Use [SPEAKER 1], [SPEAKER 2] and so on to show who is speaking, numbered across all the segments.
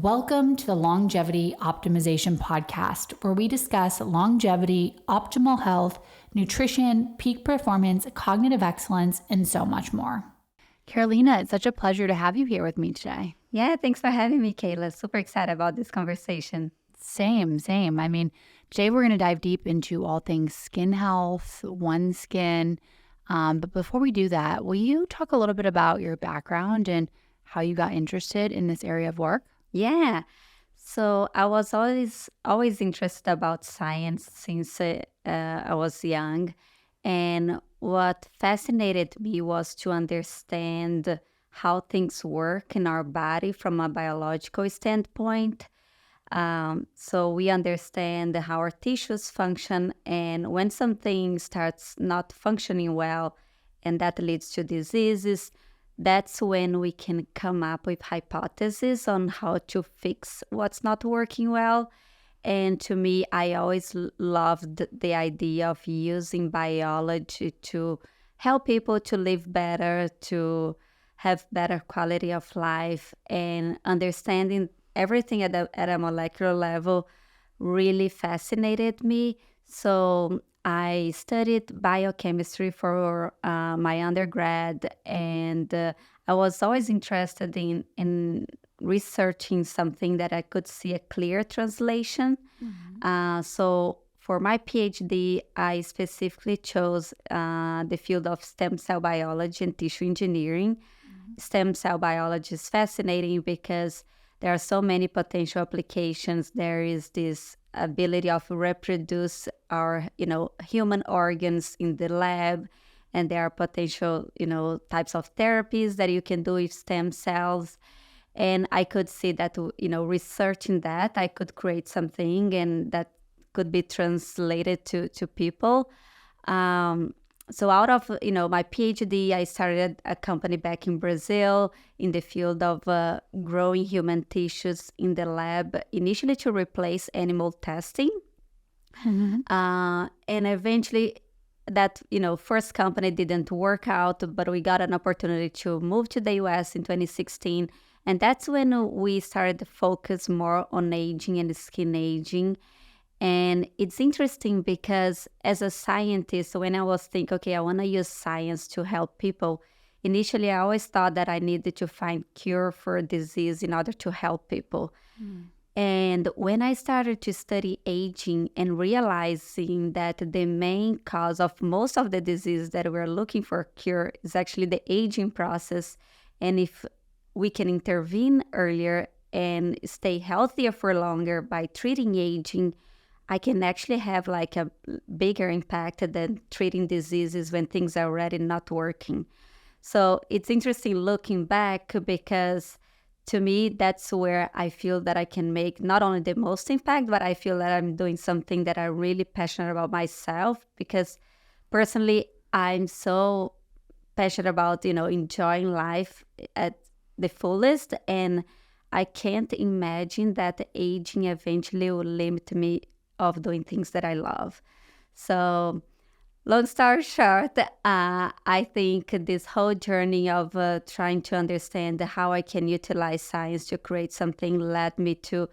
[SPEAKER 1] Welcome to the Longevity Optimization Podcast, where we discuss longevity, optimal health, nutrition, peak performance, cognitive excellence, and so much more. Carolina, it's such a pleasure to have you here with me today.
[SPEAKER 2] Yeah, thanks for having me, Kayla. Super excited about this conversation.
[SPEAKER 1] Same. I mean, today we're going to dive deep into all things skin health, OneSkin. But before we do that, will you talk a little bit about your background and how you got interested in this area of work?
[SPEAKER 2] Yeah. So I was always interested about science since I was young. And what fascinated me was to understand how things work in our body from a biological standpoint. So we understand how our tissues function, and when something starts not functioning well, and that leads to diseases, that's when we can come up with hypotheses on how to fix what's not working well. And to me, I always loved the idea of using biology to help people to live better, to have better quality of life, and understanding everything at a molecular level really fascinated me. So I studied biochemistry for my undergrad, and I was always interested in researching something that I could see a clear translation. So for my PhD, I specifically chose the field of stem cell biology and tissue engineering. Stem cell biology is fascinating because there are so many potential applications. There is this ability of reproduce our, human organs in the lab, and there are potential, types of therapies that you can do with stem cells. And I could see that, researching that, I could create something and that could be translated to people. So out of, my PhD, I started a company back in Brazil in the field of growing human tissues in the lab, initially to replace animal testing. And eventually that, first company didn't work out, but we got an opportunity to move to the US in 2016. And that's when we started to focus more on aging and skin aging. And it's interesting because as a scientist, when I was thinking, okay, I want to use science to help people, initially I always thought that I needed to find cure for a disease in order to help people. And when I started to study aging and realizing that the main cause of most of the diseases that we're looking for a cure is actually the aging process, and if we can intervene earlier and stay healthier for longer by treating aging, I can actually have like a bigger impact than treating diseases when things are already not working. So it's interesting looking back because to me, that's where I feel that I can make not only the most impact, but I feel that I'm doing something that I'm really passionate about myself, because personally, I'm so passionate about, enjoying life at the fullest. And I can't imagine that aging eventually will limit me of doing things that I love. So long story short, I think this whole journey of trying to understand how I can utilize science to create something led me to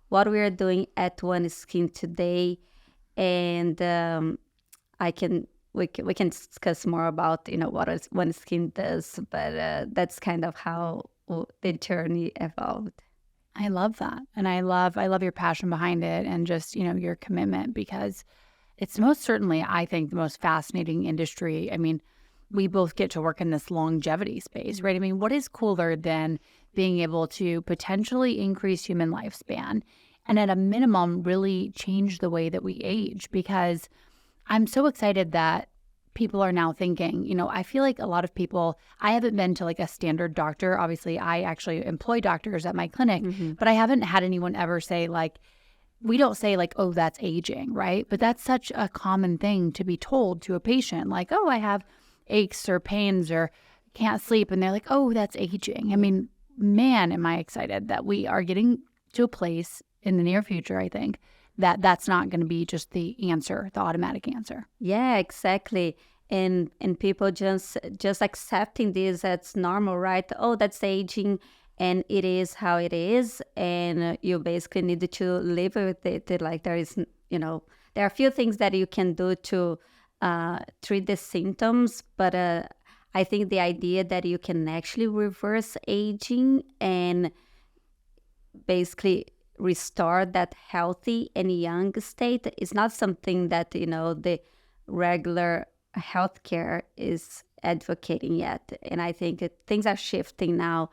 [SPEAKER 2] what we are doing at OneSkin today. And we can discuss more about what OneSkin does, but that's kind of how the journey evolved.
[SPEAKER 1] I love that. And I love your passion behind it and just, your commitment, because it's most certainly, I think, the most fascinating industry. I mean, we both get to work in this longevity space, right? I mean, what is cooler than being able to potentially increase human lifespan and at a minimum really change the way that we age? Because I'm so excited that people are now thinking, I feel like a lot of people, I haven't been to like a standard doctor. Obviously, I actually employ doctors at my clinic, but I haven't had anyone ever say like, we don't say like, oh, that's aging, right? But that's such a common thing to be told to a patient, like, oh, I have aches or pains or can't sleep. And they're like, oh, that's aging. I mean, man, am I excited that we are getting to a place in the near future, I think, that's not going to be just the answer, the automatic answer.
[SPEAKER 2] Yeah, exactly. And people just accepting this as normal, right? Oh, that's aging. and it is how it is, and you basically need to live with it. Like there is, there are a few things that you can do to treat the symptoms, but I think the idea that you can actually reverse aging and basically restore that healthy and young state is not something that the regular healthcare is advocating yet. And I think things are shifting now,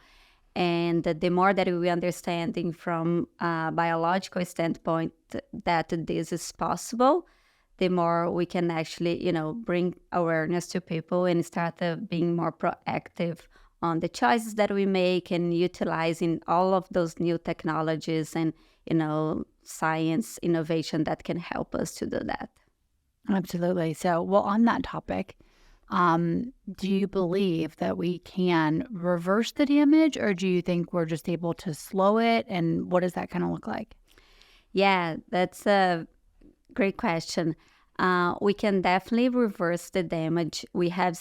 [SPEAKER 2] and the more that we understanding from a biological standpoint that this is possible, the more we can actually, bring awareness to people and start being more proactive on the choices that we make and utilizing all of those new technologies and, science innovation that can help us to do that.
[SPEAKER 1] Absolutely. So, well, on that topic, do you believe that we can reverse the damage, or do you think we're just able to slow it? And what does that kind of look like?
[SPEAKER 2] Yeah, that's a great question. We can definitely reverse the damage. We have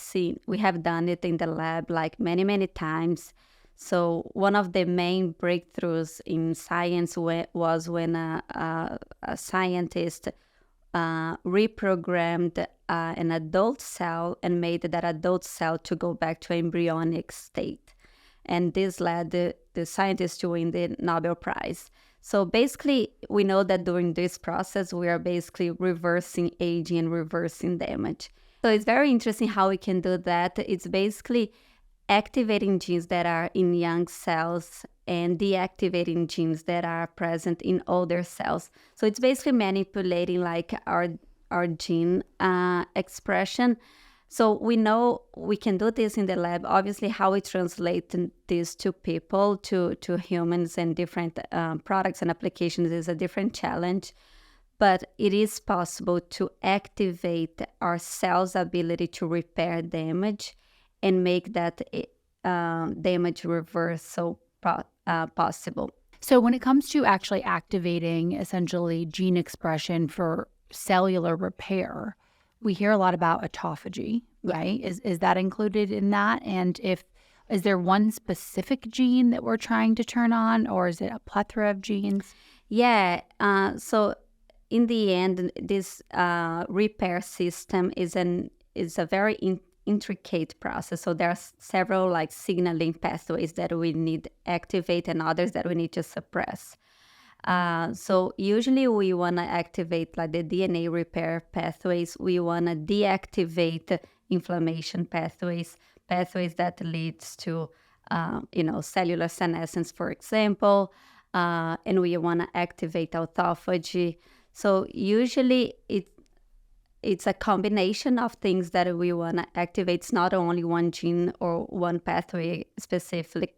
[SPEAKER 2] done it in the lab like many, many times. So one of the main breakthroughs in science was when a scientist reprogrammed an adult cell and made that adult cell to go back to embryonic state. And this led the scientist to win the Nobel Prize. So basically, we know that during this process, we are basically reversing aging and reversing damage. So it's very interesting how we can do that. It's basically activating genes that are in young cells and deactivating genes that are present in older cells. So it's basically manipulating like our gene expression. So we know we can do this in the lab. Obviously, how we translate this to people, to humans and different products and applications is a different challenge. But it is possible to activate our cells' ability to repair damage and make that damage reversal possible.
[SPEAKER 1] So when it comes to actually activating essentially gene expression for cellular repair, we hear a lot about autophagy, right? Is that included in that? And is there one specific gene that we're trying to turn on, or is it a plethora of genes?
[SPEAKER 2] Yeah. So in the end, this repair system is a very intricate process. So there are several like signaling pathways that we need to activate and others that we need to suppress. So usually we want to activate like the DNA repair pathways. We want to deactivate inflammation pathways that leads to, cellular senescence, for example. And we want to activate autophagy. So usually it's a combination of things that we want to activate. It's not only one gene or one pathway specifically.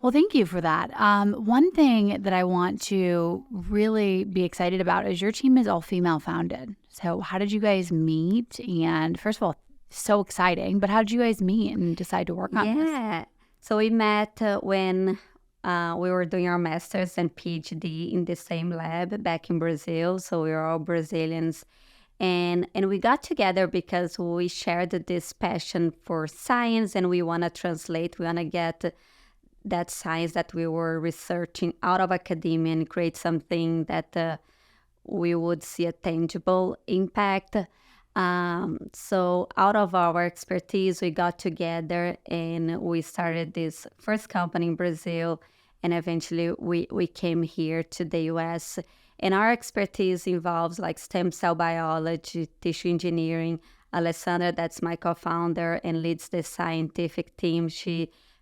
[SPEAKER 1] Well, thank you for that. One thing that I want to really be excited about is your team is all female founded. So how did you guys meet? And first of all, so exciting, but how did you guys meet and decide to work on this?
[SPEAKER 2] Yeah. So we met when we were doing our master's and PhD in the same lab back in Brazil. So we were all Brazilians. And we got together because we shared this passion for science, and we want to translate, we want to get that science that we were researching out of academia and create something that we would see a tangible impact. So out of our expertise, we got together and we started this first company in Brazil, and eventually we came here to the US. And our expertise involves like stem cell biology, tissue engineering. Alessandra, that's my co-founder and leads the scientific team.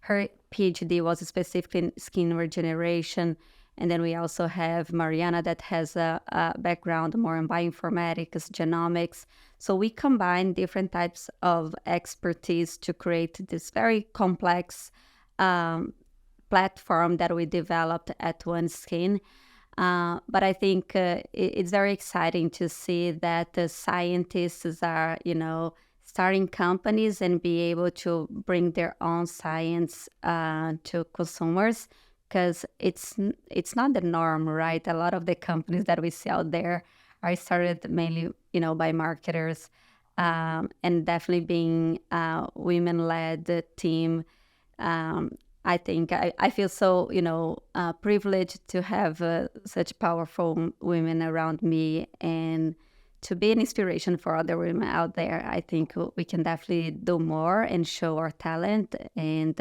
[SPEAKER 2] Her PhD was specifically in skin regeneration. And then we also have Mariana that has a background more in bioinformatics, genomics. So we combine different types of expertise to create this very complex platform that we developed at OneSkin. But I think it's very exciting to see that the scientists are, starting companies and be able to bring their own science to consumers, because it's not the norm, right? A lot of the companies that we see out there are started mainly, by marketers, and definitely being a women-led team. I think I feel so, privileged to have such powerful women around me and to be an inspiration for other women out there. I think we can definitely do more and show our talent, and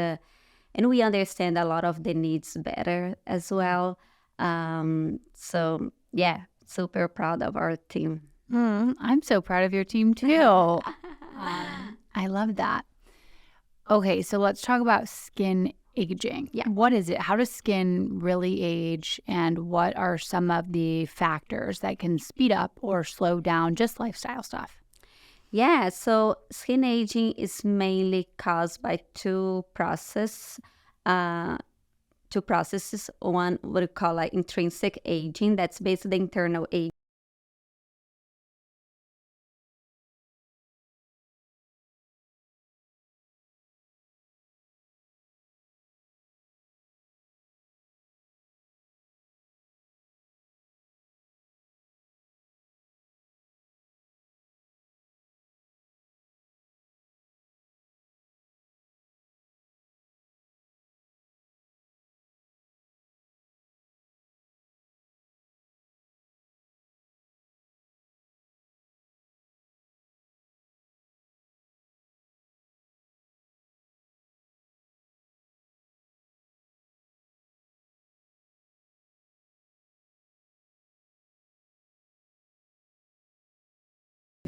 [SPEAKER 2] we understand a lot of the needs better as well. So yeah, super proud of our team.
[SPEAKER 1] I'm so proud of your team too. I love that. Okay, so let's talk about skin aging.
[SPEAKER 2] Yeah.
[SPEAKER 1] What is it? How does skin really age? And what are some of the factors that can speed up or slow down just lifestyle stuff?
[SPEAKER 2] Yeah, so skin aging is mainly caused by uh, two processes. One, what we call like intrinsic aging, that's basically the internal aging.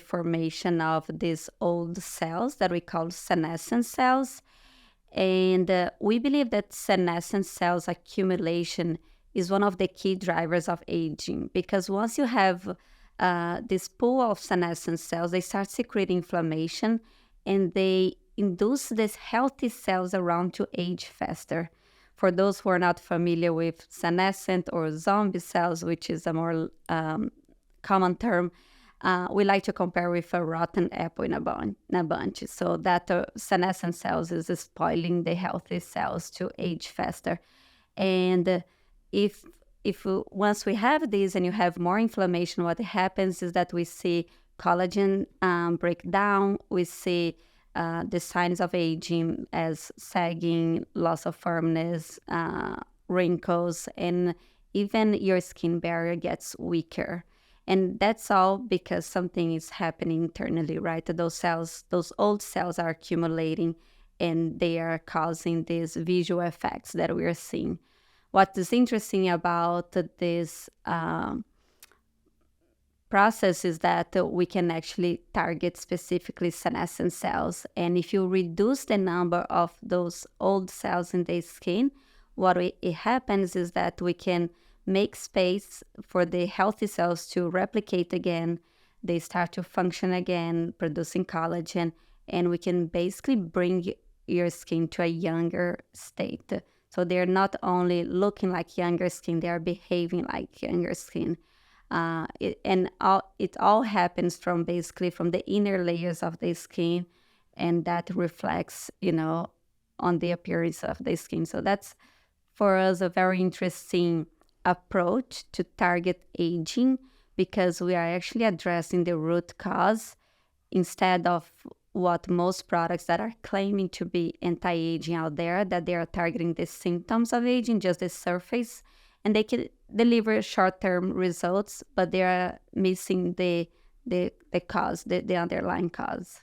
[SPEAKER 2] Formation of these old cells that we call senescent cells. And we believe that senescent cells accumulation is one of the key drivers of aging, because once you have this pool of senescent cells, they start secreting inflammation and they induce these healthy cells around to age faster. For those who are not familiar with senescent or zombie cells, which is a more common term, we like to compare with a rotten apple in a bunch. So that senescent cells is spoiling the healthy cells to age faster. And if once we have this and you have more inflammation, what happens is that we see collagen break down. We see the signs of aging as sagging, loss of firmness, wrinkles, and even your skin barrier gets weaker. And that's all because something is happening internally, right? Those cells, those old cells are accumulating and they are causing these visual effects that we are seeing. What is interesting about this process is that we can actually target specifically senescent cells. And if you reduce the number of those old cells in the skin, it happens is that we can make space for the healthy cells to replicate again. They start to function again, producing collagen, and we can basically bring your skin to a younger state. So they're not only looking like younger skin, they are behaving like younger skin. It all happens from basically from the inner layers of the skin, and that reflects, on the appearance of the skin. So that's for us a very interesting approach to target aging, because we are actually addressing the root cause instead of what most products that are claiming to be anti-aging out there, that they are targeting the symptoms of aging, just the surface, and they can deliver short-term results, but they are missing the cause, the underlying cause.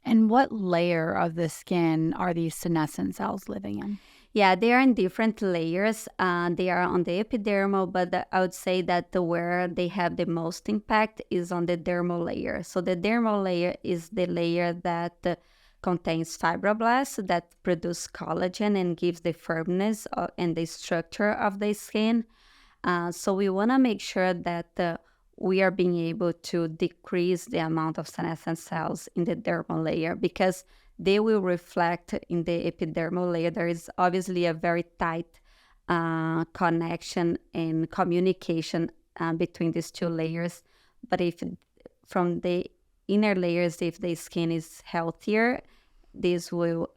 [SPEAKER 1] And what layer of the skin are these senescent cells living in?
[SPEAKER 2] Yeah, they are in different layers. They are on the epidermal, but I would say that where they have the most impact is on the dermal layer. So the dermal layer is the layer that contains fibroblasts that produce collagen and gives the firmness and the structure of the skin. So we want to make sure that we are being able to decrease the amount of senescent cells in the dermal layer, because they will reflect in the epidermal layer. There is obviously a very tight connection and communication between these two layers. But if from the inner layers, if the skin is healthier, this will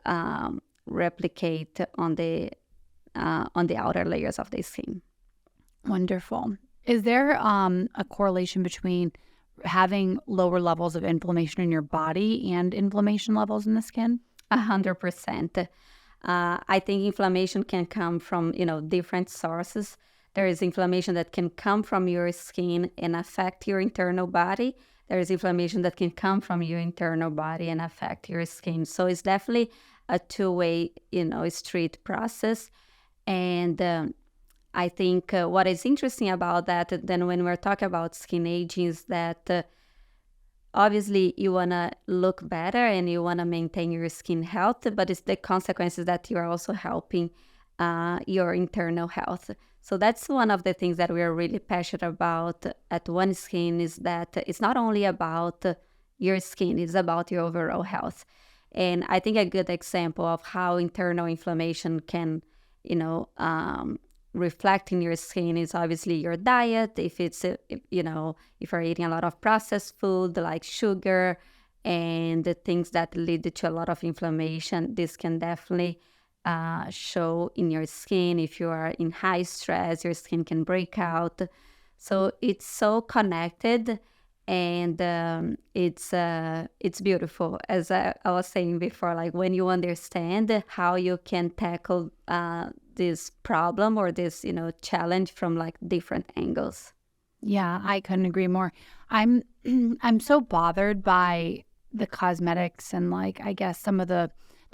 [SPEAKER 2] replicate on the outer layers of the skin.
[SPEAKER 1] Wonderful. Is there a correlation between having lower levels of inflammation in your body and inflammation levels in the skin?
[SPEAKER 2] 100%. I think inflammation can come from, different sources. There is inflammation that can come from your skin and affect your internal body. There is inflammation that can come from your internal body and affect your skin. So it's definitely a two-way, street process. And I think what is interesting about that, then when we're talking about skin aging, is that obviously you want to look better and you want to maintain your skin health, but it's the consequences that you're also helping your internal health. So that's one of the things that we are really passionate about at OneSkin, is that it's not only about your skin, it's about your overall health. And I think a good example of how internal inflammation can, reflect in your skin is obviously your diet. If it's, if you're eating a lot of processed food like sugar and the things that lead to a lot of inflammation, this can definitely show in your skin. If you are in high stress, your skin can break out. So it's so connected, and it's beautiful. As I was saying before, like when you understand how you can tackle this problem or this challenge from like different angles.
[SPEAKER 1] Yeah, I couldn't agree more. I'm I'm so bothered by the cosmetics and like I guess some of the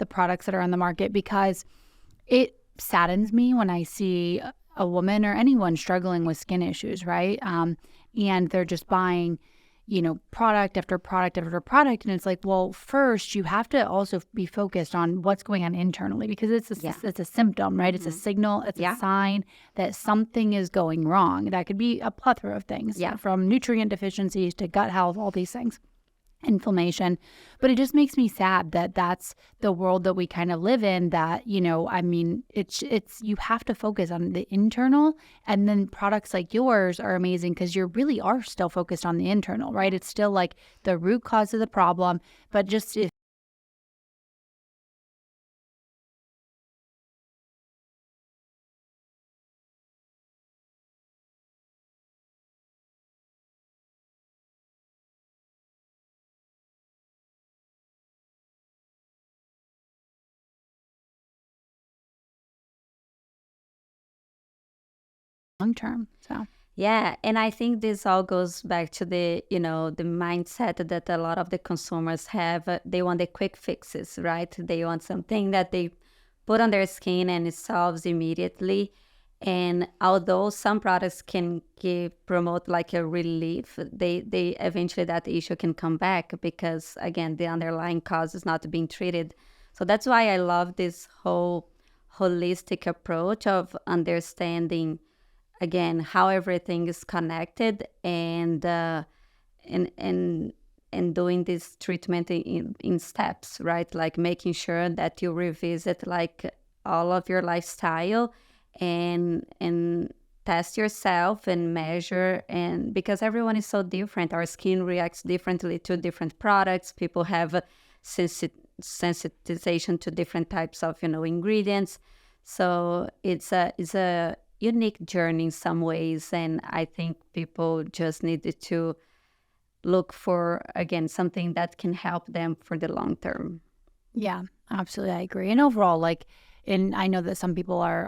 [SPEAKER 1] products that are on the market because it saddens me when I see a woman or anyone struggling with skin issues, right? And they're just buying, product after product after product. And it's like, well, first you have to also be focused on what's going on internally because it's a symptom, right? It's a signal, it's a sign that something is going wrong. That could be a plethora of things, from nutrient deficiencies to gut health, all these things. Inflammation. But it just makes me sad that that's the world that we kind of live in, that it's you have to focus on the internal, and then products like yours are amazing because you really are still focused on the internal, right? It's still like the root cause of the problem, but just long term. So
[SPEAKER 2] Yeah, and I think this all goes back to the mindset that a lot of the consumers have. They want the quick fixes, right? They want something that they put on their skin and it solves immediately. And although some products can promote like a relief, they eventually that issue can come back because again, the underlying cause is not being treated. So that's why I love this whole holistic approach of understanding again how everything is connected, and and doing this treatment in steps, right? Like making sure that you revisit like all of your lifestyle and test yourself and measure, and because everyone is so different, our skin reacts differently to different products. People have a sensitization to different types of ingredients. So it's a unique journey in some ways, and I think people just needed to look for again something that can help them for the long term.
[SPEAKER 1] yeah, absolutely. I agree. And overall, and I know that some people are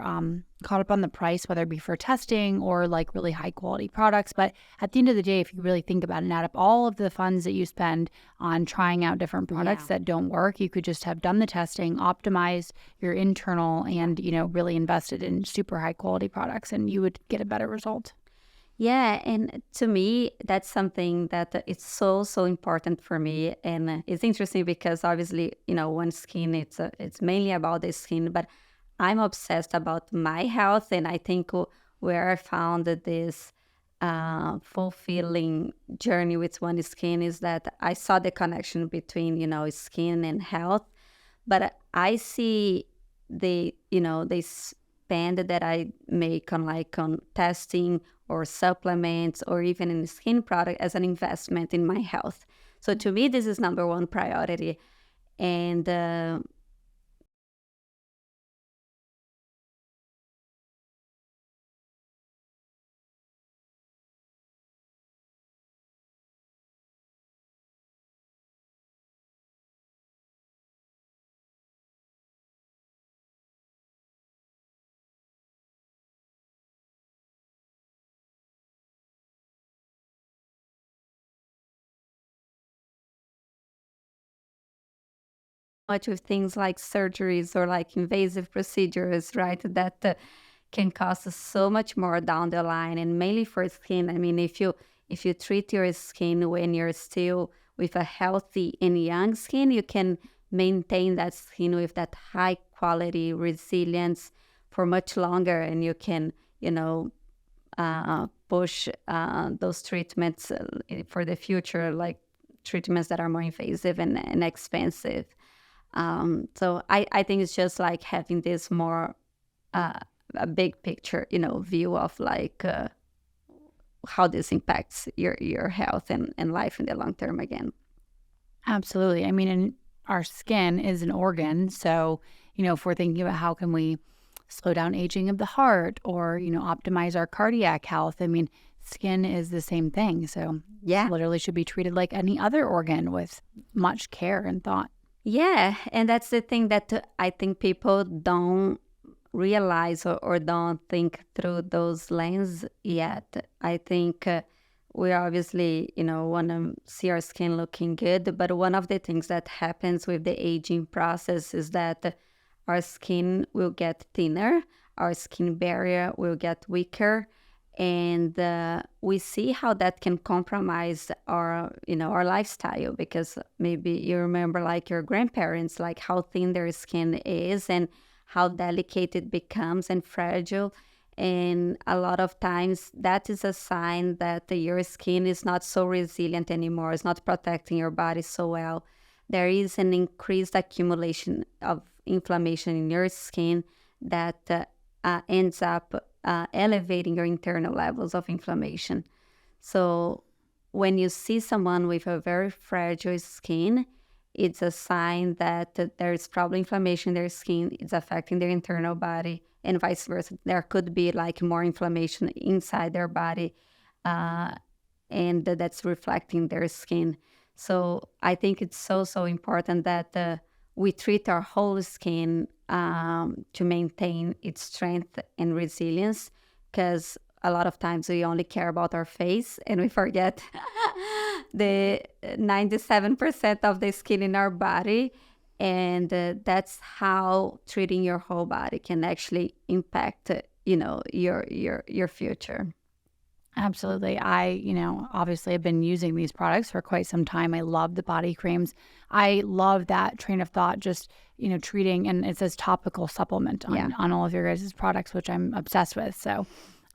[SPEAKER 1] caught up on the price, whether it be for testing or like really high quality products. But at the end of the day, if you really think about it and add up all of the funds that you spend on trying out different products that don't work, you could just have done the testing, optimized your internal, and really invested in super high quality products, and you would get a better result.
[SPEAKER 2] Yeah, and to me, that's something that it's so important for me, and it's interesting because obviously, OneSkin, it's mainly about the skin, but I'm obsessed about my health, and I think where I found that this fulfilling journey with OneSkin is that I saw the connection between skin and health, but I see the spend that I make on like on testing or supplements or even in skin product as an investment in my health. So to me, this is number one priority. And much with things like surgeries or like invasive procedures, right? That can cost us so much more down the line, and mainly for skin. I mean, if you treat your skin when you're still with a healthy and young skin, you can maintain that skin with that high quality resilience for much longer, and you can, push those treatments for the future, like treatments that are more invasive and expensive. So I think it's just like having this more uh, a big picture, view of like how this impacts your health and life in the long term again.
[SPEAKER 1] Absolutely. I mean, and our skin is an organ. So, if we're thinking about how can we slow down aging of the heart or, optimize our cardiac health, I mean, skin is the same thing. So,
[SPEAKER 2] Yeah.
[SPEAKER 1] literally should be treated like any other organ with much care and thought.
[SPEAKER 2] Yeah. And that's the thing that I think people don't realize or don't think through those lens yet. I think we obviously, want to see our skin looking good, but one of the things that happens with the aging process is that our skin will get thinner, our skin barrier will get weaker, and we see how that can compromise our lifestyle, because maybe you remember like your grandparents, like how thin their skin is and how delicate it becomes and fragile. And a lot of times that is a sign that your skin is not so resilient anymore, it's not protecting your body so well. There is an increased accumulation of inflammation in your skin that ends up elevating your internal levels of inflammation. So when you see someone with a very fragile skin, it's a sign that there is probably inflammation in their skin. It's affecting their internal body, and vice versa. There could be like more inflammation inside their body, and that's reflecting their skin. So I think it's so important that we treat our whole skin to maintain its strength and resilience, because a lot of times we only care about our face and we forget the 97% of the skin in our body. And that's how treating your whole body can actually impact, your future.
[SPEAKER 1] Absolutely. Obviously have been using these products for quite some time. I love the body creams. I love that train of thought, just, treating, and it says topical supplement
[SPEAKER 2] Yeah.
[SPEAKER 1] on all of your guys' products, which I'm obsessed with. So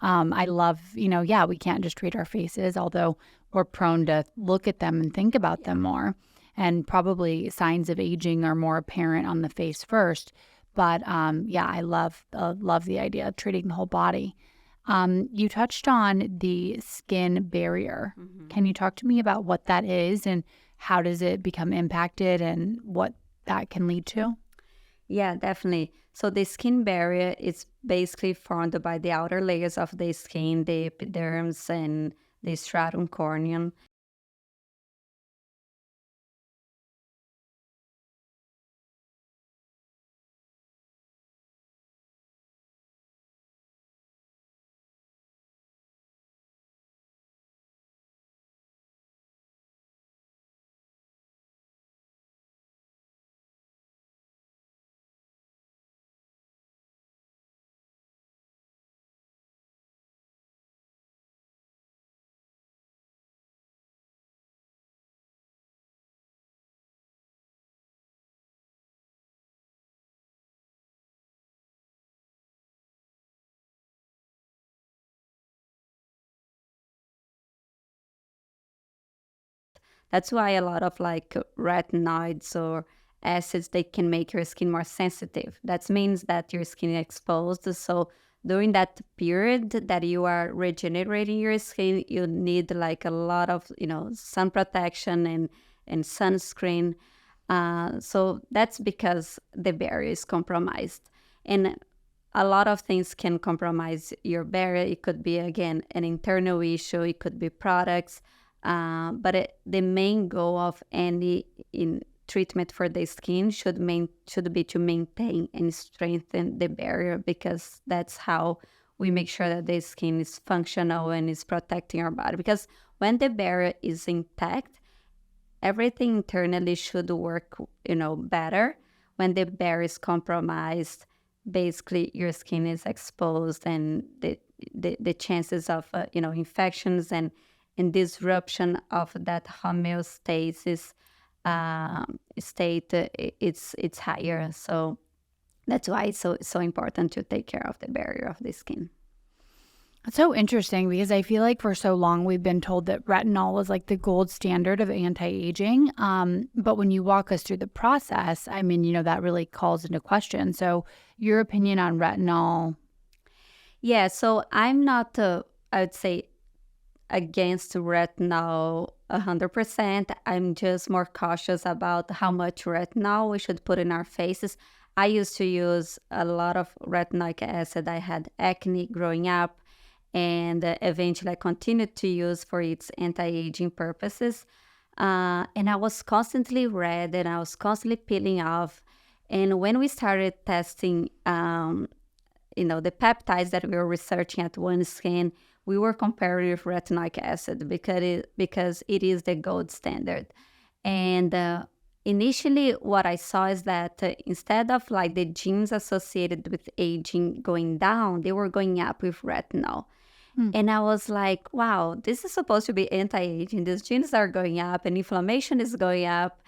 [SPEAKER 1] I love, yeah, we can't just treat our faces, although we're prone to look at them and think about them more. And probably signs of aging are more apparent on the face first. But yeah, I love the idea of treating the whole body. You touched on the skin barrier. Can you talk to me about what that is and how does it become impacted and what that can lead to?
[SPEAKER 2] Yeah, definitely. So the skin barrier is basically formed by the outer layers of the skin, the epidermis and the stratum corneum. That's why a lot of like retinoids or acids, they can make your skin more sensitive. That means that your skin is exposed. So during that period that you are regenerating your skin, you need like a lot of, sun protection and sunscreen. So that's because the barrier is compromised. And a lot of things can compromise your barrier. It could be, again, an internal issue, it could be products. But the main goal of any treatment for the skin should be to maintain and strengthen the barrier, because that's how we make sure that the skin is functional and is protecting our body. Because when the barrier is intact, everything internally should work, better. When the barrier is compromised, basically your skin is exposed, and the chances of infections and disruption of that homeostasis state, it's higher. So that's why it's so important to take care of the barrier of the skin.
[SPEAKER 1] It's so interesting because I feel like for so long we've been told that retinol is like the gold standard of anti-aging. But when you walk us through the process, I mean, that really calls into question. So your opinion on retinol?
[SPEAKER 2] Yeah, so I'm not, I would say, against retinol 100%. I'm just more cautious about how much retinol we should put in our faces. I used to use a lot of retinoic acid. I had acne growing up, and eventually I continued to use for its anti-aging purposes. And I was constantly red, and I was constantly peeling off. And when we started testing, the peptides that we were researching at OneSkin, we were comparing with retinoic acid because it is the gold standard. And initially, what I saw is that instead of like the genes associated with aging going down, they were going up with retinol. And I was like, wow, this is supposed to be anti-aging. These genes are going up, and inflammation is going up,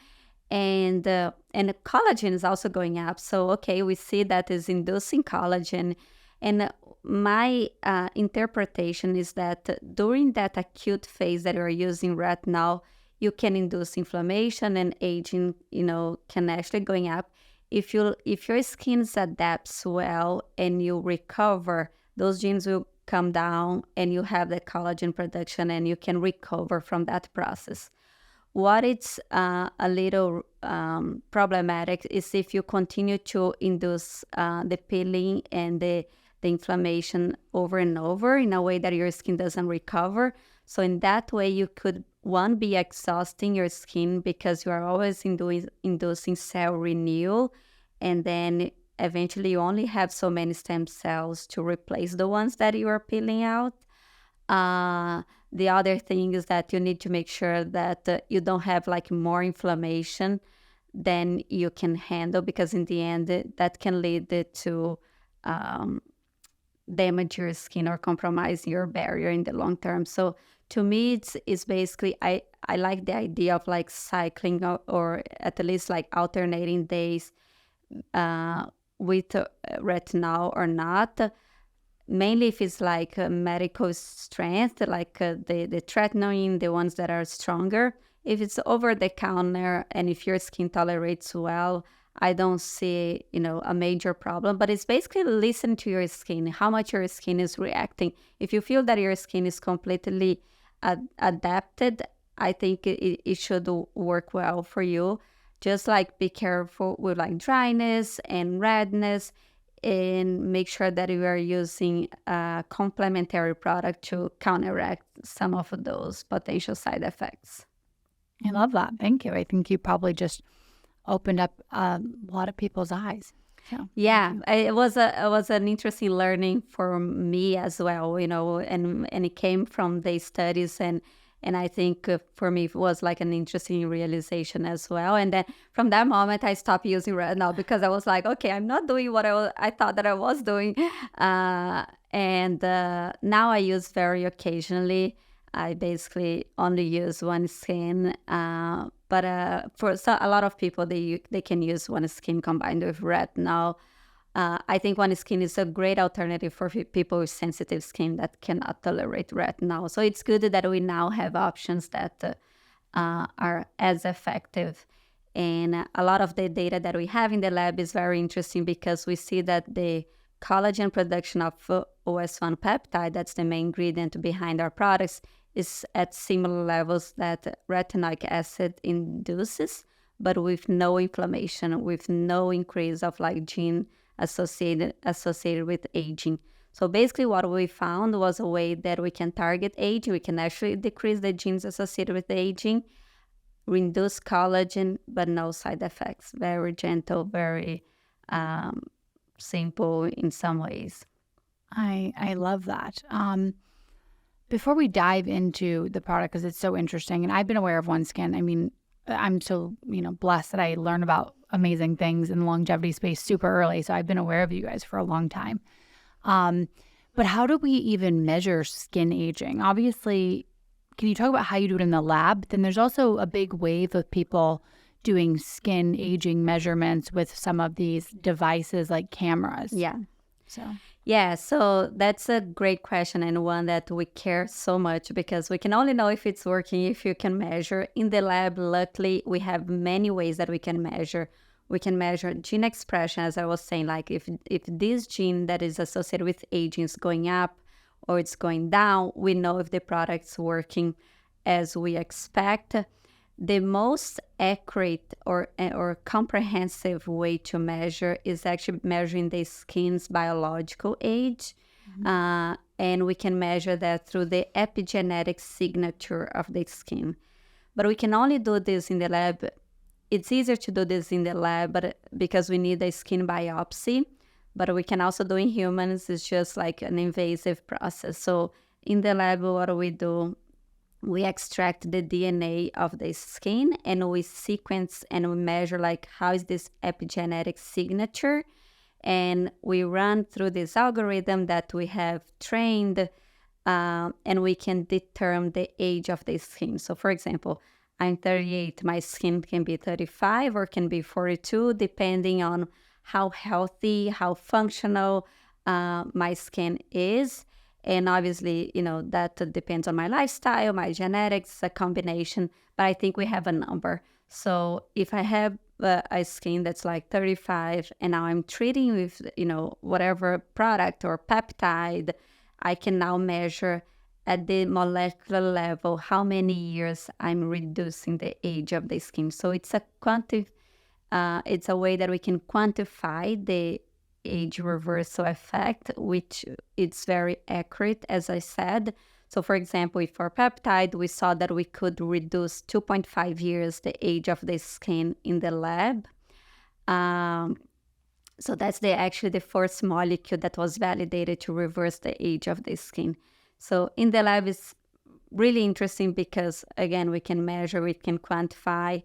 [SPEAKER 2] and collagen is also going up. So, okay, we see that is inducing collagen. And my interpretation is that during that acute phase that you're using retinol, you can induce inflammation, and aging, can actually going up. If your skin adapts well and you recover, those genes will come down, and you have the collagen production, and you can recover from that process. What it's a little problematic is if you continue to induce the peeling and the inflammation over and over in a way that your skin doesn't recover. So in that way, you could, one, be exhausting your skin because you are always inducing cell renewal, and then eventually you only have so many stem cells to replace the ones that you are peeling out. The other thing is that you need to make sure that you don't have like more inflammation than you can handle, because in the end that can lead to damage your skin or compromise your barrier in the long term. So to me, it's basically, I like the idea of like cycling or at least like alternating days with retinol or not. Mainly if it's like medical strength, like the tretinoin, the ones that are stronger. If it's over the counter and if your skin tolerates well, I don't see, a major problem. But it's basically listen to your skin, how much your skin is reacting. If you feel that your skin is completely adapted, I think it should work well for you. Just like be careful with like dryness and redness, and make sure that you are using a complementary product to counteract some of those potential side effects.
[SPEAKER 1] I love that. Thank you. I think you probably just opened up a lot of people's eyes. So,
[SPEAKER 2] yeah, it was an interesting learning for me as well, and it came from the studies, and I think for me it was like an interesting realization as well. And then from that moment, I stopped using retinol because I was like, okay, I'm not doing what I thought that I was doing. And now I use very occasionally. I basically only use OneSkin. But for a lot of people, they can use OneSkin combined with retinol. I think OneSkin is a great alternative for people with sensitive skin that cannot tolerate retinol. So it's good that we now have options that are as effective. And a lot of the data that we have in the lab is very interesting because we see that the collagen production of OS1 peptide, that's the main ingredient behind our products, is at similar levels that retinoic acid induces, but with no inflammation, with no increase of like gene associated with aging. So basically what we found was a way that we can target aging. We can actually decrease the genes associated with aging, reduce collagen, but no side effects. Very gentle, very simple in some ways.
[SPEAKER 1] I love that. Before we dive into the product, because it's so interesting, and I've been aware of OneSkin, I mean, I'm so, blessed that I learn about amazing things in the longevity space super early. So I've been aware of you guys for a long time. But how do we even measure skin aging? Obviously, can you talk about how you do it in the lab? Then there's also a big wave of people doing skin aging measurements with some of these devices like cameras.
[SPEAKER 2] Yeah.
[SPEAKER 1] So
[SPEAKER 2] that's a great question, and one that we care so much, because we can only know if it's working if you can measure. In the lab, luckily, we have many ways that we can measure. We can measure gene expression, as I was saying, like if this gene that is associated with aging is going up or it's going down, we know if the product's working as we expect. The most accurate or comprehensive way to measure is actually measuring the skin's biological age. And we can measure that through the epigenetic signature of the skin. But we can only do this in the lab. It's easier to do this in the lab because we need a skin biopsy. But we can also do in humans. It's just like an invasive process. So in the lab, what we do, we extract the DNA of the skin and we sequence and we measure like how is this epigenetic signature, and we run through this algorithm that we have trained, and we can determine the age of the skin. So for example, I'm 38, my skin can be 35 or can be 42, depending on how healthy, how functional my skin is. And obviously, that depends on my lifestyle, my genetics, a combination, but I think we have a number. So if I have a skin that's like 35 and now I'm treating with, whatever product or peptide, I can now measure at the molecular level how many years I'm reducing the age of the skin. So it's a way that we can quantify the age reversal effect, which it's very accurate, as I said. So for example, if for peptide, we saw that we could reduce 2.5 years the age of the skin in the lab. So that's actually the first molecule that was validated to reverse the age of the skin. So in the lab, it's really interesting because, again, we can measure, we can quantify.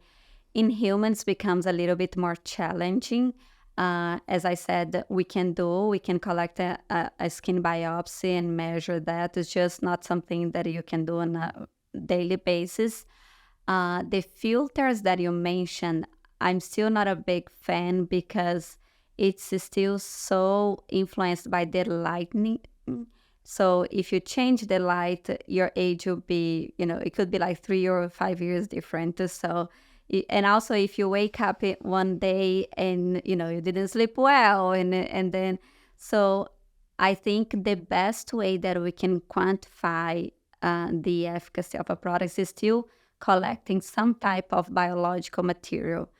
[SPEAKER 2] In humans, becomes a little bit more challenging. As I said, we can collect a skin biopsy and measure that. It's just not something that you can do on a daily basis. The filters that you mentioned, I'm still not a big fan because it's still so influenced by the lighting. So if you change the light, your age will be, it could be like 3 or 5 years different. So, and also if you wake up one day and, you didn't sleep well, and then, so I think the best way that we can quantify the efficacy of a product is still collecting some type of biological material.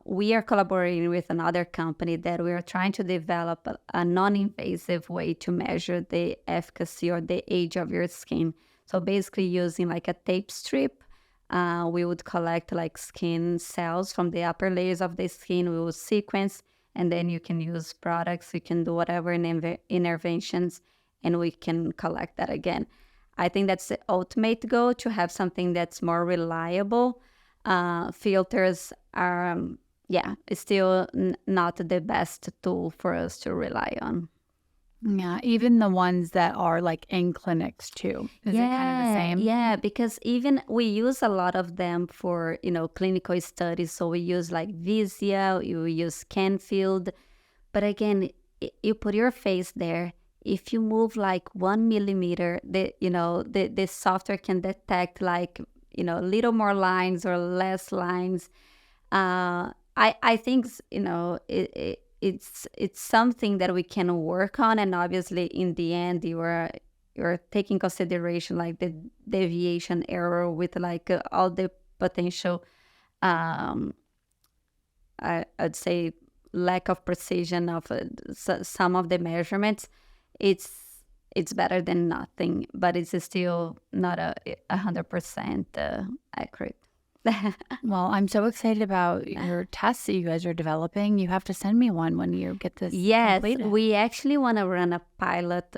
[SPEAKER 2] We are collaborating with another company that we are trying to develop a non-invasive way to measure the efficacy or the age of your skin. So basically using like a tape strip, we would collect like skin cells from the upper layers of the skin. We will sequence, and then you can use products. You can do whatever interventions, and we can collect that again. I think that's the ultimate goal, to have something that's more reliable. Filters are, still not the best tool for us to rely on.
[SPEAKER 1] Yeah, even the ones that are like in clinics too. Is it kind of the same?
[SPEAKER 2] Yeah, because even we use a lot of them for, clinical studies. So we use like Visia, you use Canfield. But again, you put your face there. If you move like 1 millimeter, the software can detect like, little more lines or less lines. I think, it's something that we can work on, and obviously in the end you're taking consideration like the deviation error with like all the potential I'd say lack of precision of some of the measurements. It's better than nothing, but it's still not 100% accurate.
[SPEAKER 1] Well, I'm so excited about your tests that you guys are developing. You have to send me one when you get this completed.
[SPEAKER 2] We actually want to run a pilot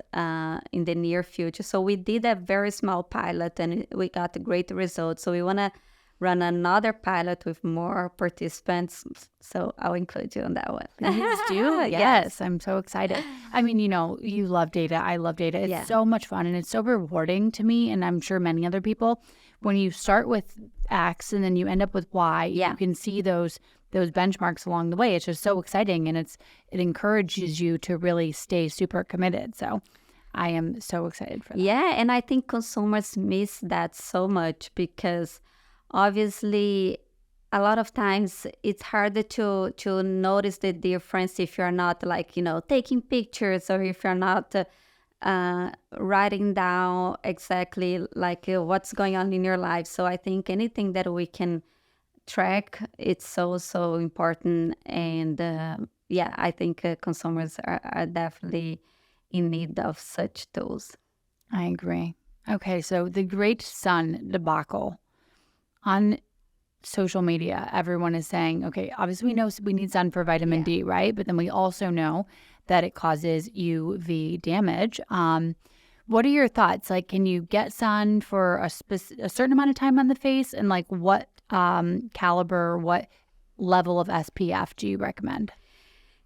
[SPEAKER 2] in the near future. So we did a very small pilot and we got great results. So we want to run another pilot with more participants. So I'll include you on that one.
[SPEAKER 1] Please do. Yes, I'm so excited. I mean, you love data. I love data. It's so much fun and it's so rewarding to me, and I'm sure many other people. When you start with X and then you end up with Y, you can see those benchmarks along the way. It's just so exciting, and it encourages you to really stay super committed. So I am so excited for that.
[SPEAKER 2] Yeah, and I think consumers miss that so much because obviously a lot of times it's harder to notice the difference if you're not like, taking pictures, or if you're not writing down exactly like what's going on in your life. So I think anything that we can track, it's so important. And I think consumers are definitely in need of such tools.
[SPEAKER 1] I agree. Okay, so the great sun debacle on social media, everyone is saying, okay, obviously we know we need sun for vitamin D, right? But then we also know that it causes UV damage. What are your thoughts? Like, can you get sun for a certain amount of time on the face? And like what caliber, what level of SPF do you recommend?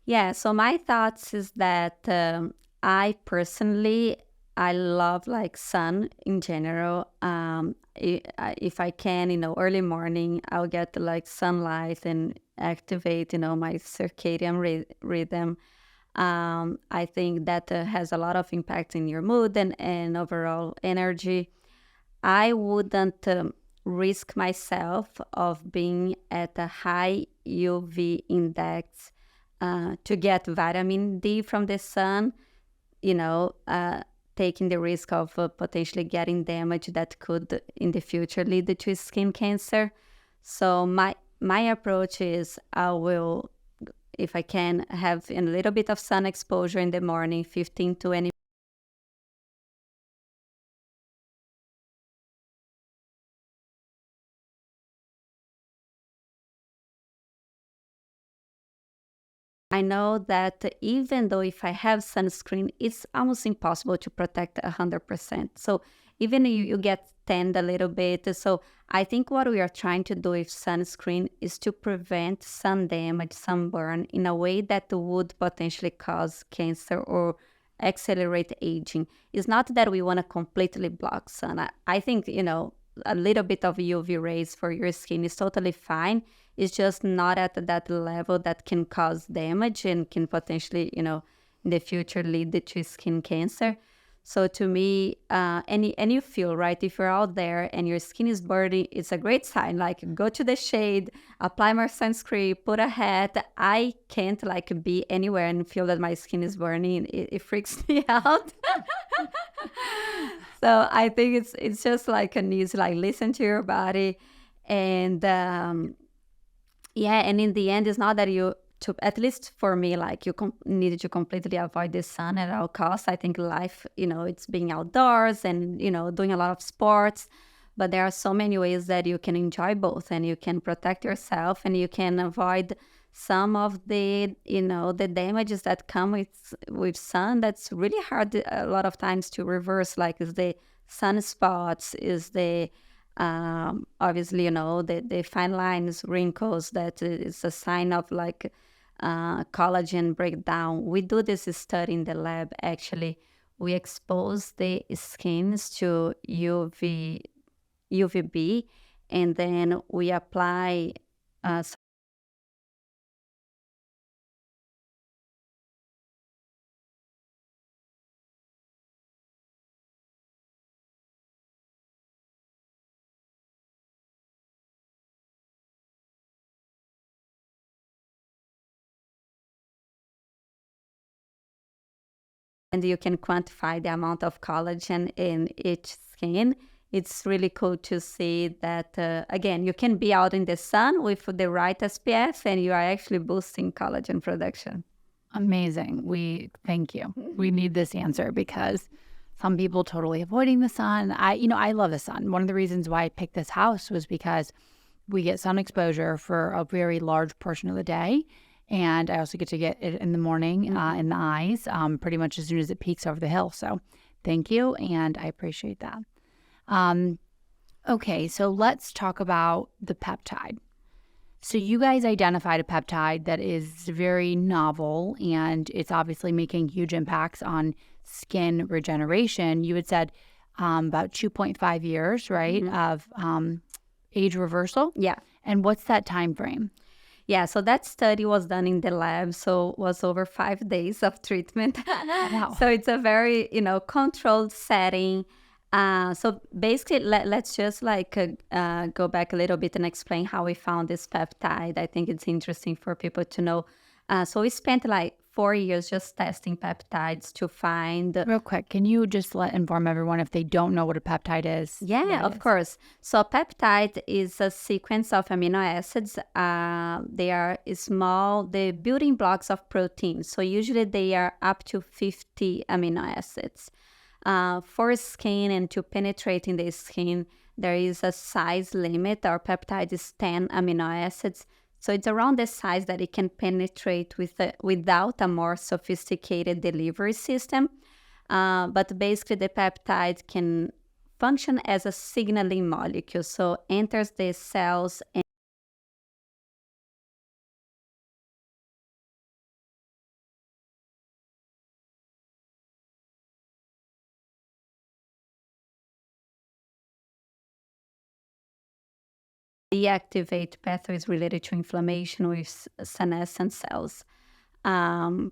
[SPEAKER 2] Yeah, so my thoughts is that I personally, I love like sun in general. If I can, early morning, I'll get like sunlight and activate, my circadian rhythm. I think that has a lot of impact in your mood and overall energy. I wouldn't risk myself of being at a high UV index to get vitamin D from the sun, taking the risk of potentially getting damage that could in the future lead to skin cancer. So my approach is I will, if I can, have a little bit of sun exposure in the morning, 15 to 20. I know that even though if I have sunscreen, it's almost impossible to protect 100%. So even you get tanned a little bit. So I think what we are trying to do with sunscreen is to prevent sun damage, sunburn in a way that would potentially cause cancer or accelerate aging. It's not that we want to completely block sun. I think, a little bit of UV rays for your skin is totally fine. It's just not at that level that can cause damage and can potentially, in the future lead to skin cancer. So to me, and you feel, right, if you're out there and your skin is burning, it's a great sign. Like, go to the shade, apply more sunscreen, put a hat. I can't like be anywhere and feel that my skin is burning. It freaks me out. So I think it's just like a need to like listen to your body. And and in the end, it's not that at least for me, like you needed to completely avoid the sun at all costs. I think life, it's being outdoors and, doing a lot of sports, but there are so many ways that you can enjoy both, and you can protect yourself and you can avoid some of the, the damages that come with sun. That's really hard a lot of times to reverse, like is the sunspots, is the obviously, the fine lines, wrinkles, that is a sign of like collagen breakdown. We do this study in the lab, actually. We expose the skins to UVB, and then we apply and you can quantify the amount of collagen in each skin. It's really cool to see that, again, you can be out in the sun with the right SPF and you are actually boosting collagen production.
[SPEAKER 1] Amazing. Thank you. We need this answer because some people totally avoiding the sun. I love the sun. One of the reasons why I picked this house was because we get sun exposure for a very large portion of the day. And I also get to get it in the morning in the eyes, pretty much as soon as it peaks over the hill. So thank you. And I appreciate that. Okay, so let's talk about the peptide. So you guys identified a peptide that is very novel and it's obviously making huge impacts on skin regeneration. You had said about 2.5 years, right, of age reversal.
[SPEAKER 2] Yeah.
[SPEAKER 1] And what's that time frame?
[SPEAKER 2] Yeah, so that study was done in the lab, so it was over 5 days of treatment.
[SPEAKER 1] Wow.
[SPEAKER 2] So it's a very, controlled setting. So basically, let's just go back a little bit and explain how we found this peptide. I think it's interesting for people to know. So we spent like 4 years just testing peptides to find.
[SPEAKER 1] Real quick, can you just inform everyone if they don't know what a peptide is?
[SPEAKER 2] Yeah, of course. So peptide is a sequence of amino acids. They are small, the building blocks of protein. So usually they are up to 50 amino acids. For skin and to penetrate in the skin, there is a size limit. Our peptide is 10 amino acids. So it's around the size that it can penetrate without a more sophisticated delivery system. But basically, the peptide can function as a signaling molecule. So enters the cells and deactivate pathways related to inflammation with senescent cells. And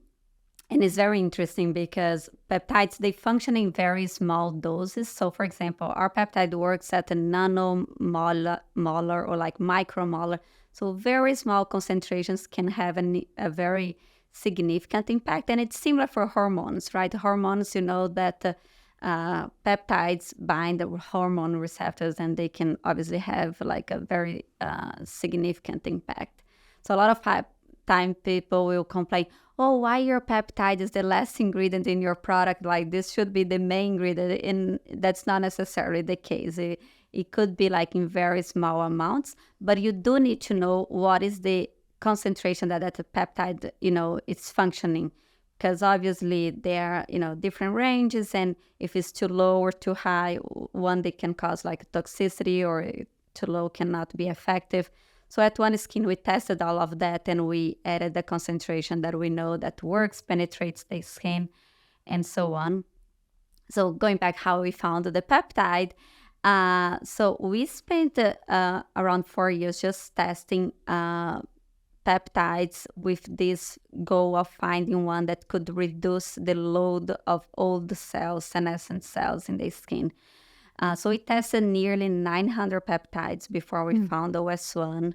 [SPEAKER 2] it's very interesting because peptides, they function in very small doses. So for example, our peptide works at a nanomolar or like micromolar. So very small concentrations can have a very significant impact. And it's similar for hormones, right? Hormones, you know that peptides bind the hormone receptors and they can obviously have like a very significant impact. So a lot of time people will complain, oh, why your peptide is the last ingredient in your product? Like this should be the main ingredient. And that's not necessarily the case. It could be like in very small amounts, but you do need to know what is the concentration that the peptide, it's functioning. Because obviously there are, different ranges. And if it's too low or too high, one, they can cause like toxicity, or too low cannot be effective. So at OneSkin, we tested all of that and we added the concentration that we know that works, penetrates the skin, and so on. So going back how we found the peptide, so we spent around 4 years just testing peptides with this goal of finding one that could reduce the load of old cells, senescent cells in the skin. So we tested nearly 900 peptides before we found OS1.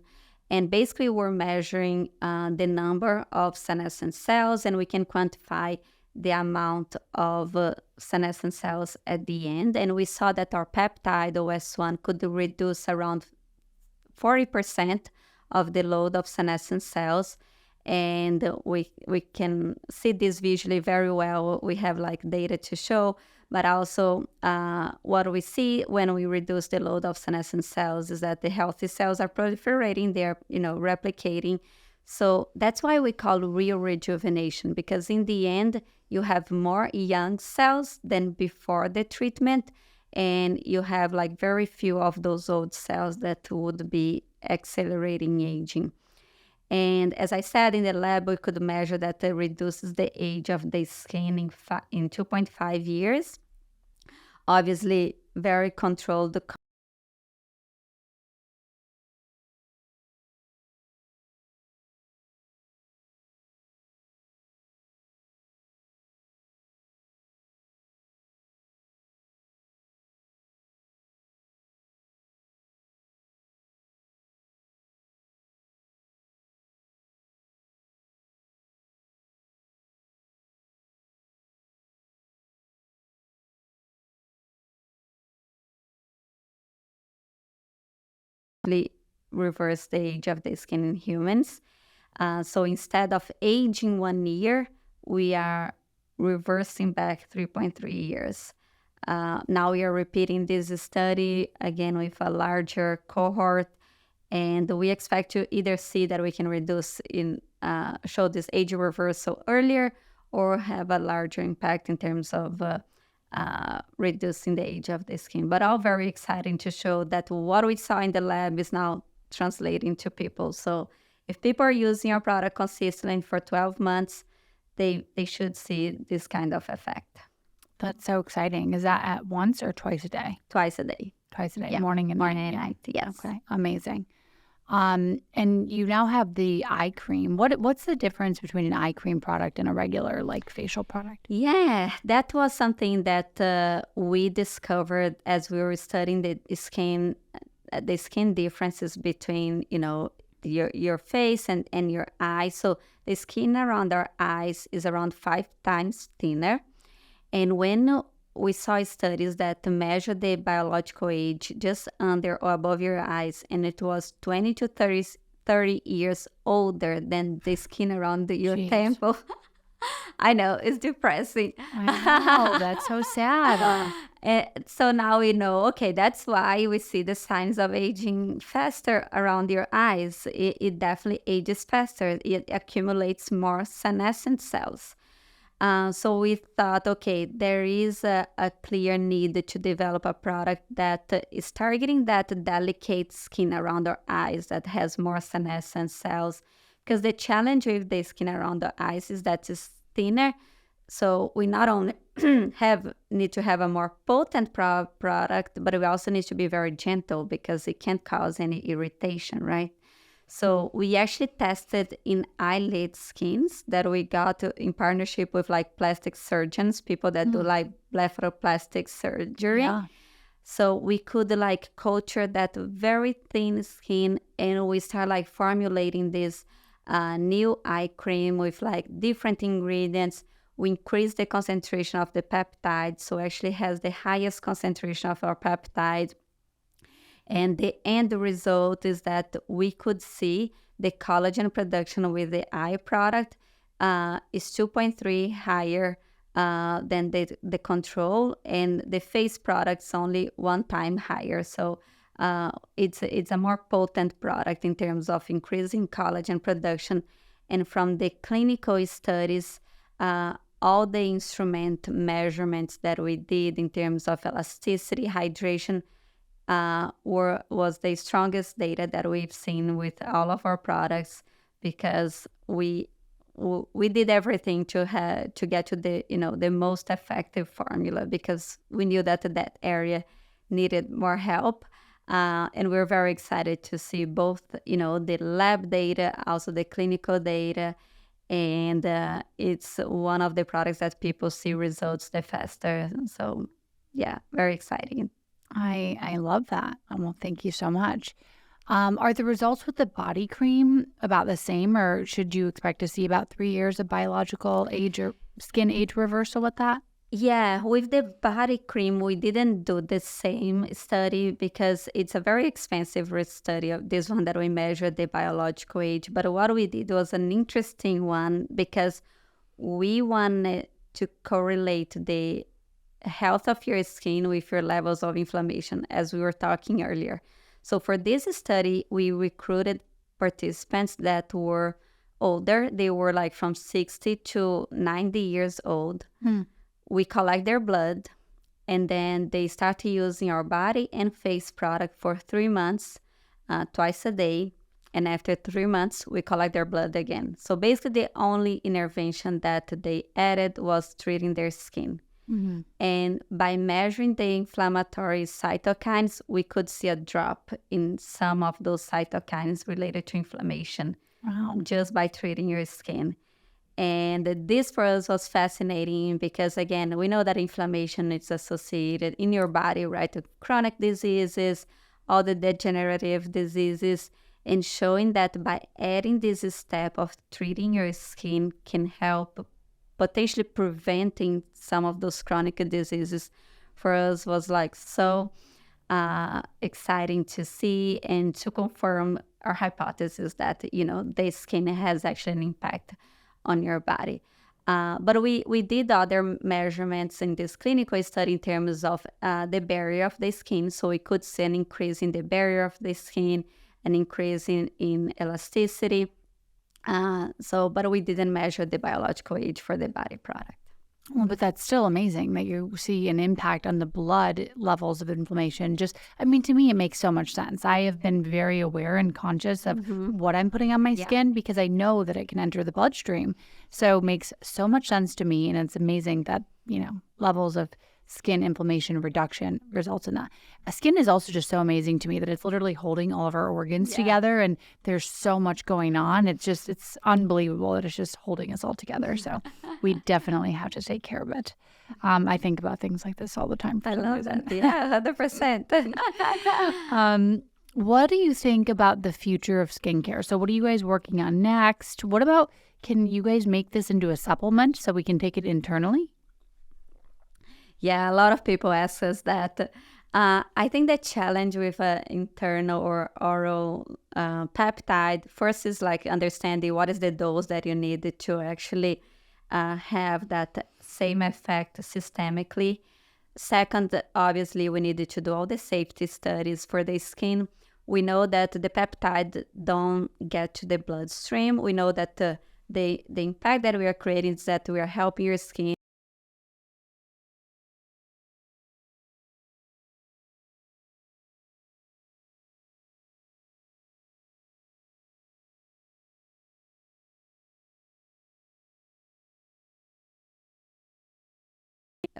[SPEAKER 2] And basically, we're measuring the number of senescent cells, and we can quantify the amount of senescent cells at the end. And we saw that our peptide, OS1, could reduce around 40% of the load of senescent cells. And we can see this visually very well. We have like data to show. But also, what we see when we reduce the load of senescent cells is that the healthy cells are proliferating, they're, replicating. So that's why we call real rejuvenation, because in the end, you have more young cells than before the treatment, and you have like very few of those old cells that would be accelerating aging. And as I said, in the lab, we could measure that it reduces the age of the skin in 2.5 years. Obviously, very controlled. Reverse the age of the skin in humans. So instead of aging 1 year, we are reversing back 3.3 years. Now we are repeating this study again with a larger cohort, and we expect to either see that we can show this age reversal earlier, or have a larger impact in terms of reducing the age of the skin. But all very exciting to show that what we saw in the lab is now translating to people. So if people are using our product consistently for 12 months, they should see this kind of effect.
[SPEAKER 1] That's so exciting. Is that at once or twice a day?
[SPEAKER 2] Twice a day.
[SPEAKER 1] Twice a day,
[SPEAKER 2] Yeah.
[SPEAKER 1] morning and
[SPEAKER 2] Morning
[SPEAKER 1] night.
[SPEAKER 2] and night, yes.
[SPEAKER 1] Okay, amazing. And you now have the eye cream. What's the difference between an eye cream product and a regular like facial product?
[SPEAKER 2] Yeah, that was something that we discovered as we were studying the skin differences between, your face and your eyes. So the skin around our eyes is around 5 times thinner. And when we saw studies that measure the biological age just under or above your eyes, and it was 20 to 30 years older than the skin around your
[SPEAKER 1] Jeez.
[SPEAKER 2] temple. I know, it's depressing.
[SPEAKER 1] I know, that's so sad.
[SPEAKER 2] So now we know, okay, that's why we see the signs of aging faster around your eyes. It definitely ages faster. It accumulates more senescent cells. So we thought, okay, there is a clear need to develop a product that is targeting that delicate skin around our eyes that has more senescent cells. Because the challenge with the skin around the eyes is that it's thinner. So we not only need to have a more potent product, but we also need to be very gentle because it can't cause any irritation, right? So we actually tested in eyelid skins that we got in partnership with like plastic surgeons, people that do like blepharoplastic surgery.
[SPEAKER 1] Yeah.
[SPEAKER 2] So we could like culture that very thin skin, and we start like formulating this new eye cream with like different ingredients. We increase the concentration of the peptide, so actually has the highest concentration of our peptide. And the end result is that we could see the collagen production with the eye product is 2.3 higher than the control, and the face product's only 1 time higher. So it's a more potent product in terms of increasing collagen production. And from the clinical studies, all the instrument measurements that we did in terms of elasticity, hydration, was the strongest data that we've seen with all of our products, because we did everything to get to the most effective formula, because we knew that area needed more help. And we're very excited to see both, the lab data, also the clinical data, and it's one of the products that people see results the faster. So yeah, very exciting.
[SPEAKER 1] I love that. Well, thank you so much. Are the results with the body cream about the same, or should you expect to see about 3 years of biological age or skin age reversal with that?
[SPEAKER 2] Yeah, with the body cream, we didn't do the same study because it's a very expensive study of this one that we measured the biological age. But what we did was an interesting one because we wanted to correlate the health of your skin with your levels of inflammation, as we were talking earlier. So for this study, we recruited participants that were older. They were like from 60 to 90 years old. We collect their blood, and then they start using our body and face product for 3 months, twice a day. And after 3 months, we collect their blood again. So basically, the only intervention that they added was treating their skin.
[SPEAKER 1] Mm-hmm.
[SPEAKER 2] And by measuring the inflammatory cytokines, we could see a drop in some of those cytokines related to inflammation.
[SPEAKER 1] Wow.
[SPEAKER 2] Just by treating your skin. And this for us was fascinating because, again, we know that inflammation is associated in your body, right, to chronic diseases, all the degenerative diseases, and showing that by adding this step of treating your skin can help potentially preventing some of those chronic diseases, for us was like so exciting to see and to confirm our hypothesis that, the skin has actually an impact on your body. But we did other measurements in this clinical study in terms of the barrier of the skin. So we could see an increase in the barrier of the skin, an increase in elasticity. But we didn't measure the biological age for the body product.
[SPEAKER 1] Well, but that's still amazing that you see an impact on the blood levels of inflammation. Just, I mean, to me, it makes so much sense. I have been very aware and conscious of what I'm putting on my
[SPEAKER 2] Yeah.
[SPEAKER 1] skin because I know that it can enter the bloodstream. So it makes so much sense to me. And it's amazing that, levels of skin inflammation reduction results in that. Skin is also just so amazing to me that it's literally holding all of our organs together, and there's so much going on. It's unbelievable that it's just holding us all together. So we definitely have to take care of it. I think about things like this all the time.
[SPEAKER 2] I love that. Yeah, 100%.
[SPEAKER 1] What do you think about the future of skincare? So what are you guys working on next? What about, can you guys make this into a supplement so we can take it internally?
[SPEAKER 2] Yeah, a lot of people ask us that. I think the challenge with internal or oral peptide first is like understanding what is the dose that you need to actually have that same effect systemically. Second, obviously, we needed to do all the safety studies for the skin. We know that the peptide don't get to the bloodstream. We know that the impact that we are creating is that we are helping your skin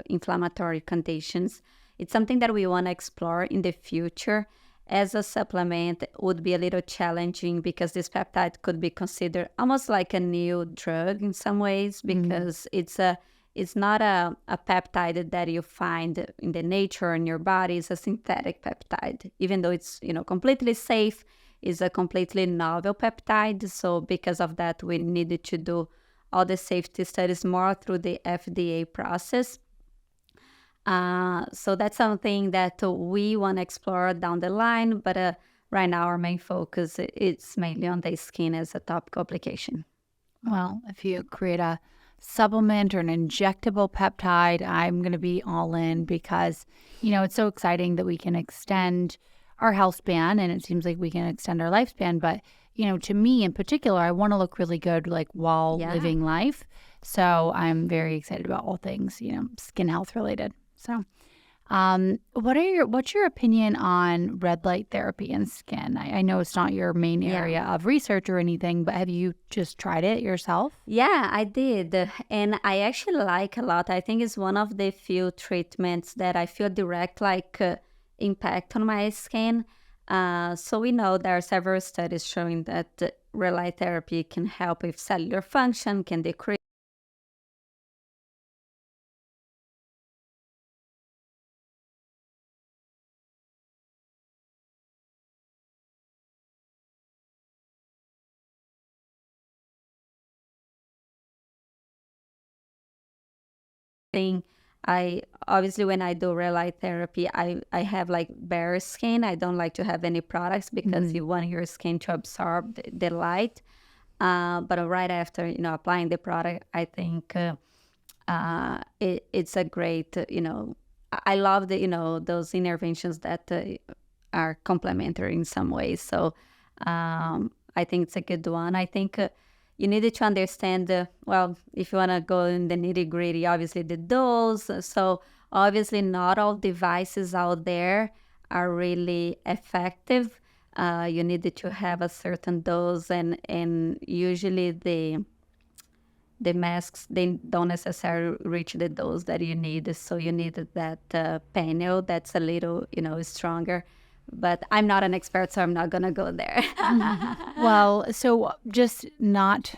[SPEAKER 2] inflammatory conditions. It's something that we want to explore in the future. As a supplement, would be a little challenging because this peptide could be considered almost like a new drug in some ways because it's not a peptide that you find in the nature in your body. It's a synthetic peptide, even though it's completely safe. Is a completely novel peptide. So because of that, we needed to do all the safety studies more through the FDA process. So that's something that we want to explore down the line, but right now our main focus is mainly on the skin as a topical application.
[SPEAKER 1] Well, if you create a supplement or an injectable peptide, I'm going to be all in because, it's so exciting that we can extend our health span and it seems like we can extend our lifespan. But, to me in particular, I want to look really good like while living life. So I'm very excited about all things, skin health related. So, what's your opinion on red light therapy in skin? I know it's not your main area of research or anything, but have you just tried it yourself?
[SPEAKER 2] Yeah, I did. And I actually like a lot. I think it's one of the few treatments that I feel direct impact on my skin. So we know there are several studies showing that red light therapy can help with cellular function, can decrease thing. I obviously when I do red light therapy, I have like bare skin. I don't like to have any products because you want your skin to absorb the light. But right after applying the product, I think it's a great I love the those interventions that are complementary in some ways. So I think it's a good one. I think you needed to understand, well, if you want to go in the nitty gritty, obviously the dose. So obviously not all devices out there are really effective. You needed to have a certain dose, and usually the masks they don't necessarily reach the dose that you need. So you need that panel that's a little stronger. But I'm not an expert, so I'm not gonna go there.
[SPEAKER 1] Well, so just not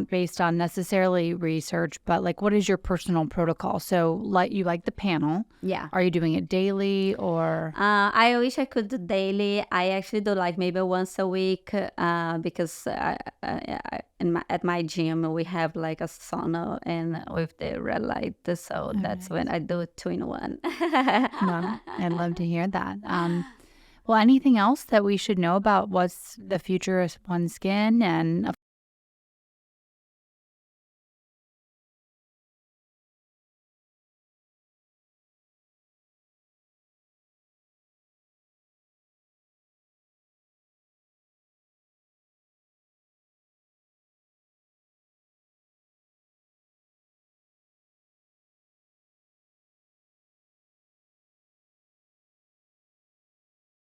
[SPEAKER 1] based on necessarily research, but like what is your personal protocol? So like you like the panel.
[SPEAKER 2] Yeah.
[SPEAKER 1] Are you doing it daily or
[SPEAKER 2] I wish I could do daily. I actually do like maybe once a week because at my gym we have like a sauna and with the red light. So that's when I do 2 in 1.
[SPEAKER 1] well, I'd love to hear that. Well, anything else that we should know about what's the future of OneSkin and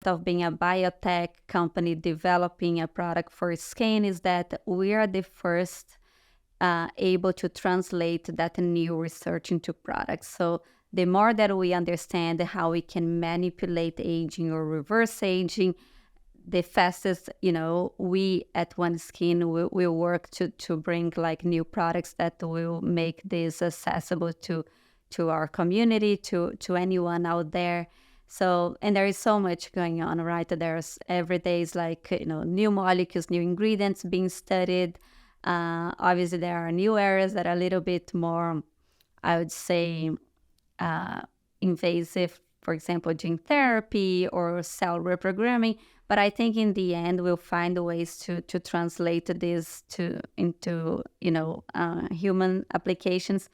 [SPEAKER 2] of being a biotech company developing a product for skin is that we are the first able to translate that new research into products. So the more that we understand how we can manipulate aging or reverse aging, the fastest, we at OneSkin will work to bring like new products that will make this accessible to our community, to anyone out there. So, and there is so much going on, right? There's every day is like, new molecules, new ingredients being studied. Obviously, there are new areas that are a little bit more, I would say, invasive, for example, gene therapy or cell reprogramming. But I think in the end, we'll find ways to translate this into human applications.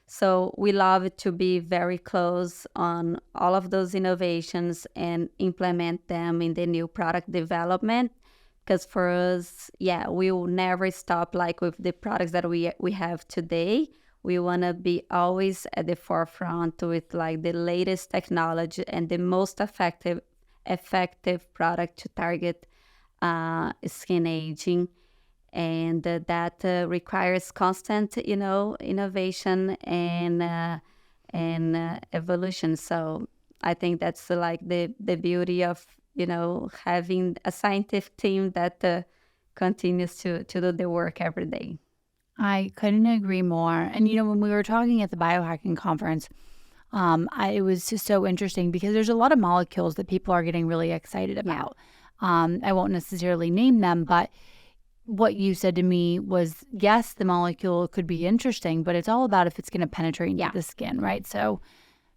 [SPEAKER 2] So we love to be very close on all of those innovations and implement them in the new product development. Because for us, we will never stop like with the products that we have today. We want to be always at the forefront with like the latest technology and the most effective product to target skin aging. And that requires constant, innovation and evolution. So I think that's like the beauty of, having a scientific team that continues to do the work every day.
[SPEAKER 1] I couldn't agree more. And, when we were talking at the biohacking conference, it was just so interesting because there's a lot of molecules that people are getting really excited about. I won't necessarily name them, but what you said to me was, yes, the molecule could be interesting, but it's all about if it's going to penetrate into the skin, right? So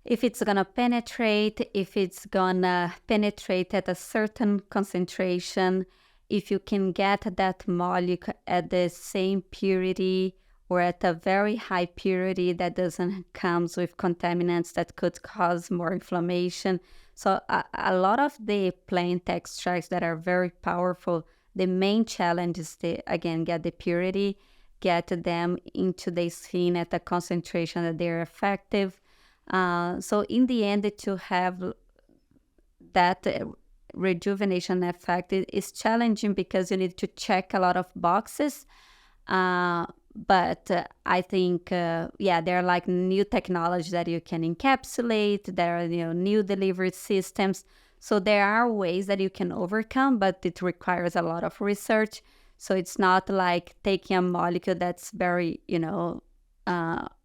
[SPEAKER 2] if it's going to penetrate, if it's going to penetrate at a certain concentration, if you can get that molecule at the same purity or at a very high purity that doesn't comes with contaminants that could cause more inflammation. So a lot of the plant extracts that are very powerful, the main challenge is to, again, get the purity, get them into the skin at a concentration that they're effective. So in the end, to have that rejuvenation effect is challenging because you need to check a lot of boxes. But I think, there are like new technologies that you can encapsulate. There are new delivery systems. So there are ways that you can overcome, but it requires a lot of research. So it's not like taking a molecule that's very,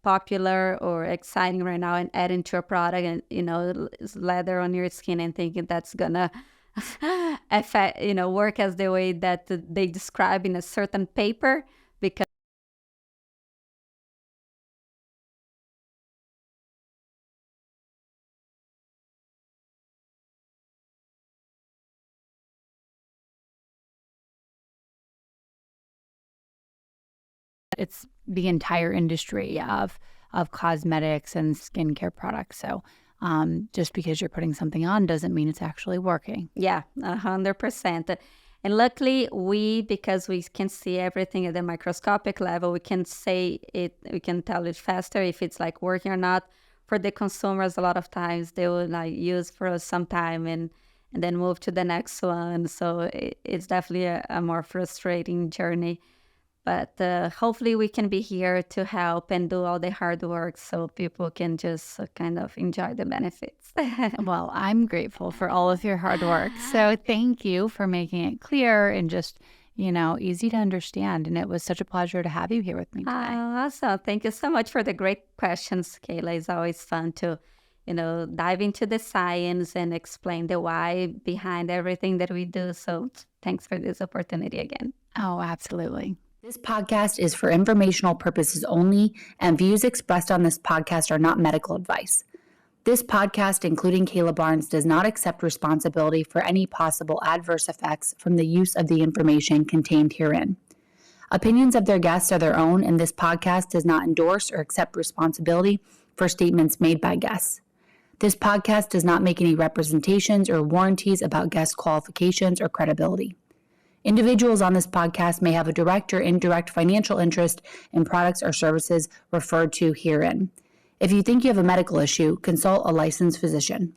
[SPEAKER 2] popular or exciting right now and adding to a product and, lather on your skin and thinking that's gonna affect, work as the way that they describe in a certain paper, because
[SPEAKER 1] it's the entire industry of cosmetics and skincare products. So just because you're putting something on doesn't mean it's actually working.
[SPEAKER 2] Yeah, 100%. And luckily, because we can see everything at the microscopic level, we can say it, we can tell it faster if it's like working or not. For the consumers, a lot of times they will like use for some time and then move to the next one. So it's definitely a more frustrating journey. But hopefully we can be here to help and do all the hard work so people can just kind of enjoy the benefits.
[SPEAKER 1] Well, I'm grateful for all of your hard work. So thank you for making it clear and just, easy to understand. And it was such a pleasure to have you here with me today.
[SPEAKER 2] Awesome. Thank you so much for the great questions, Kayla. It's always fun to, dive into the science and explain the why behind everything that we do. So thanks for this opportunity again.
[SPEAKER 1] Oh, absolutely.
[SPEAKER 3] This podcast is for informational purposes only, and views expressed on this podcast are not medical advice. This podcast, including Kayla Barnes, does not accept responsibility for any possible adverse effects from the use of the information contained herein. Opinions of their guests are their own, and this podcast does not endorse or accept responsibility for statements made by guests. This podcast does not make any representations or warranties about guest qualifications or credibility. Individuals on this podcast may have a direct or indirect financial interest in products or services referred to herein. If you think you have a medical issue, consult a licensed physician.